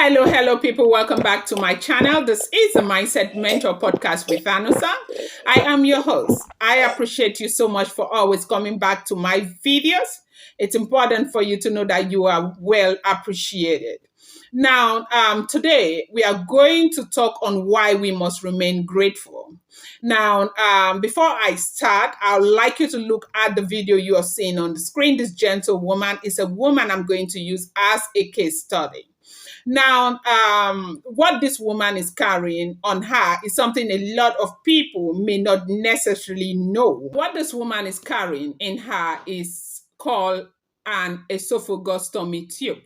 Hello, people. Welcome back to my channel. This is the Mindset Mentor podcast with Anusa. I am your host. I appreciate you so much for always coming back to my videos. It's important for you to know that you are well appreciated. Now, today we are going to talk on why we must remain grateful. Now, before I start, I would like you to look at the video you are seeing on the screen. This gentlewoman is a woman I'm going to use as a case study. Now, what this woman is carrying on her is something a lot of people may not necessarily know. What this woman is carrying in her is called an esophagostomy tube.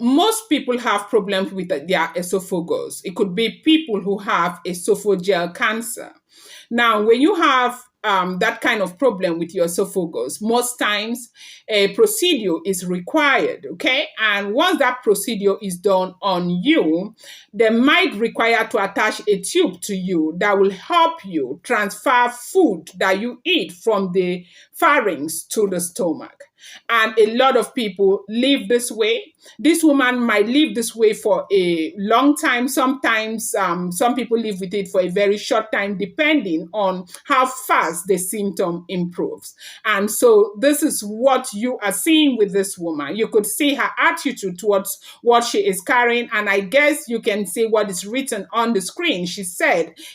Most people have problems with their esophagus. It could be people who have esophageal cancer. Now, when you have that kind of problem with your esophagus, most times a procedure is required, okay? And once that procedure is done on you, they might require to attach a tube to you that will help you transfer food that you eat from the pharynx to the stomach. And a lot of people live this way. This woman might live this way for a long time. Sometimes some people live with it for a very short time, depending on how fast the symptom improves. And so this is what you are seeing with this woman. You could see her attitude towards what she is carrying. And I guess you can see what is written on the screen. She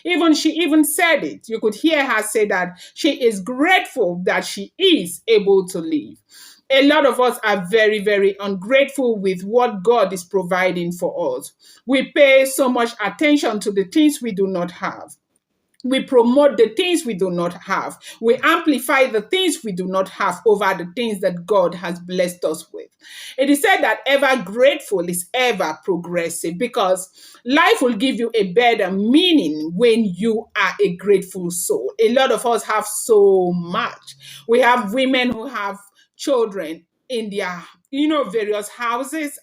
even said it. You could hear her say that she is grateful that she is able to live. A lot of us are very, very ungrateful with what God is providing for us. We pay so much attention to the things we do not have. We promote the things we do not have. We amplify the things we do not have over the things that God has blessed us with. It is said that ever grateful is ever progressive, because life will give you a better meaning when you are a grateful soul. A lot of us have so much. We have women who have children in their, various houses.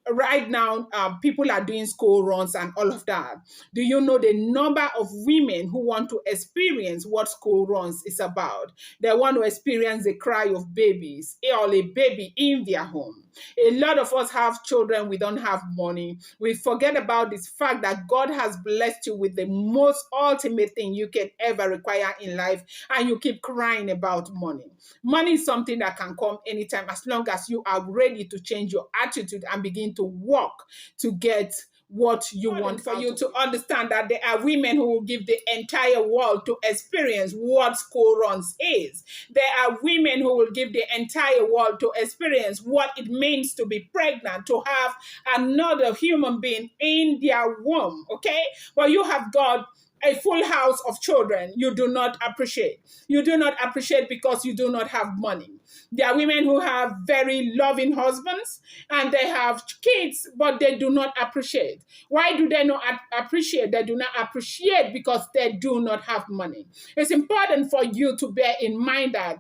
Right now, people are doing school runs and all of that. Do you know the number of women who want to experience what school runs is about? They want to experience the cry of babies or a baby in their home. A lot of us have children, we don't have money. We forget about this fact that God has blessed you with the most ultimate thing you can ever require in life, and you keep crying about money. Money is something that can come anytime, as long as you are ready to change your attitude and begin to work to get what you want. For you to understand that there are women who will give the entire world to experience what school runs is. There are women who will give the entire world to experience what it means to be pregnant, to have another human being in their womb, okay? But you have got a full house of children you do not appreciate. You do not appreciate because you do not have money. There are women who have very loving husbands and they have kids, but they do not appreciate. Why do they not appreciate? They do not appreciate because they do not have money. It's important for you to bear in mind that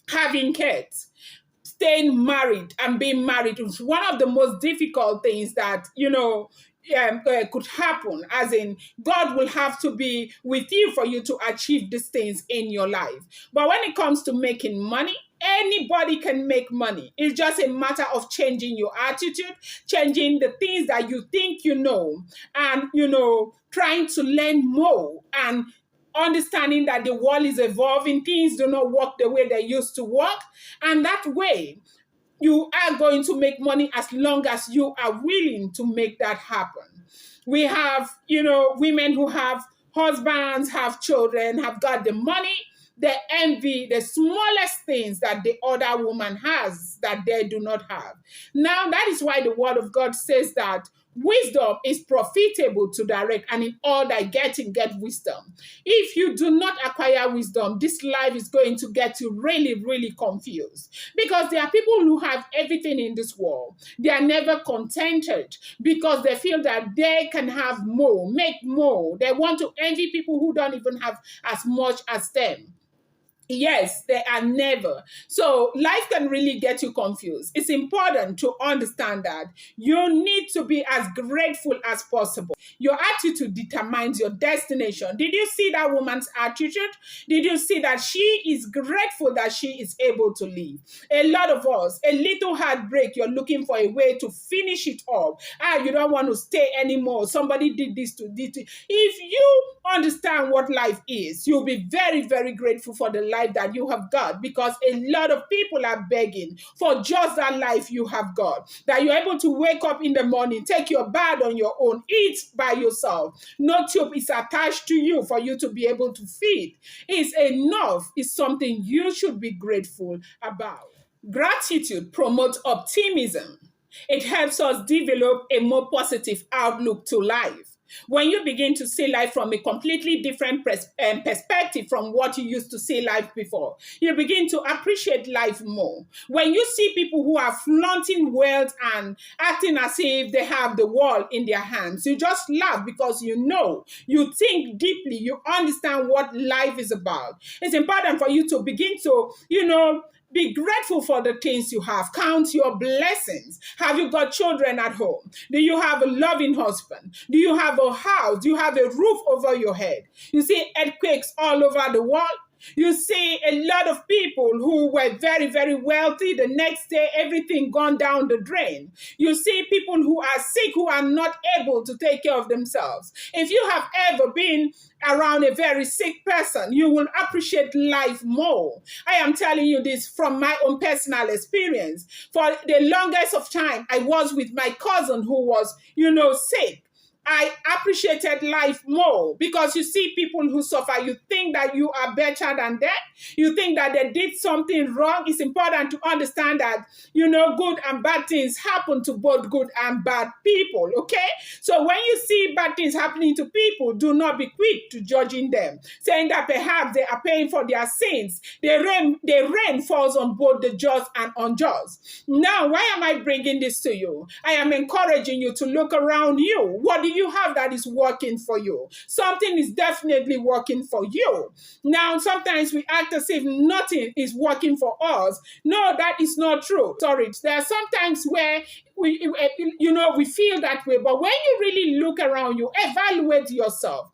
having kids, staying married and being married is one of the most difficult things that, could happen, as in God will have to be with you for you to achieve these things in your life. But when it comes to making money, anybody can make money. It's just a matter of changing your attitude, changing the things that you think you know, and, trying to learn more and understanding that the world is evolving. Things do not work the way they used to work. And that way, you are going to make money as long as you are willing to make that happen. We have, women who have husbands, have children, have got the money. They envy the smallest things that the other woman has that they do not have. Now, that is why the word of God says that wisdom is profitable to direct, and in all thy getting, get wisdom. If you do not acquire wisdom, this life is going to get you really, really confused, because there are people who have everything in this world. They are never contented because they feel that they can have more, make more. They want to envy people who don't even have as much as them. Yes, they are never. So life can really get you confused. It's important to understand that you need to be as grateful as possible. Your attitude determines your destination. Did you see that woman's attitude? Did you see that she is grateful that she is able to live? A lot of us, a little heartbreak, you're looking for a way to finish it up. You don't want to stay anymore. Somebody did this to this. If you understand what life is, you'll be very, very grateful for the life that you have got, because a lot of people are begging for just that life you have got. That you're able to wake up in the morning, take your bath on your own, eat by yourself. No tube is attached to you for you to be able to feed. It's enough. It's something you should be grateful about. Gratitude promotes optimism. It helps us develop a more positive outlook to life. When you begin to see life from a completely different perspective from what you used to see life before, you begin to appreciate life more. When you see people who are flaunting wealth and acting as if they have the world in their hands, you just laugh, because you think deeply, you understand what life is about. It's important for you to begin to, be grateful for the things you have. Count your blessings. Have you got children at home? Do you have a loving husband? Do you have a house? Do you have a roof over your head? You see earthquakes all over the world. You see a lot of people who were very, very wealthy. The next day, everything gone down the drain. You see people who are sick, who are not able to take care of themselves. If you have ever been around a very sick person, you will appreciate life more. I am telling you this from my own personal experience. For the longest of time, I was with my cousin who was, sick. I appreciated life more, because you see people who suffer, you think that you are better than them. You think that they did something wrong. It's important to understand that, good and bad things happen to both good and bad people, okay? So when you see bad things happening to people, do not be quick to judging them, saying that perhaps they are paying for their sins. The rain falls on both the just and unjust. Now, why am I bringing this to you? I am encouraging you to look around you. What do you have that is working for you? Something is definitely working for you. Now, sometimes we act as if nothing is working for us. No, that is not true. Sorry, there are sometimes where we feel that way, but when you really look around you, evaluate yourself.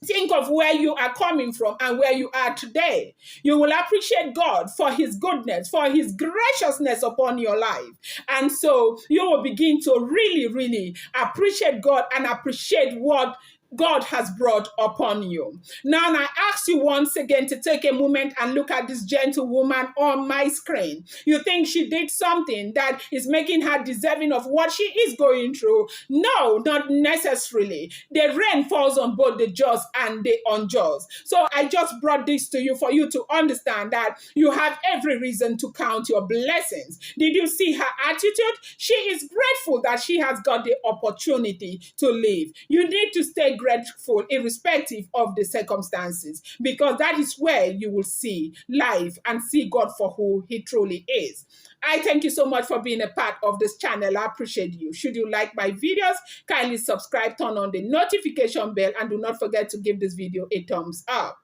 Think of where you are coming from and where you are today. You will appreciate God for his goodness, for his graciousness upon your life. And so you will begin to really, really appreciate God and appreciate what God has brought upon you. Now, I ask you once again to take a moment and look at this gentlewoman on my screen. You think she did something that is making her deserving of what she is going through? No, not necessarily. The rain falls on both the just and the unjust. So I just brought this to you for you to understand that you have every reason to count your blessings. Did you see her attitude? She is grateful that she has got the opportunity to live. You need to stay grateful irrespective of the circumstances, because that is where you will see life and see God for who he truly is. I thank you so much for being a part of this channel. I appreciate you. Should you like my videos, kindly subscribe, turn on the notification bell, and do not forget to give this video a thumbs up.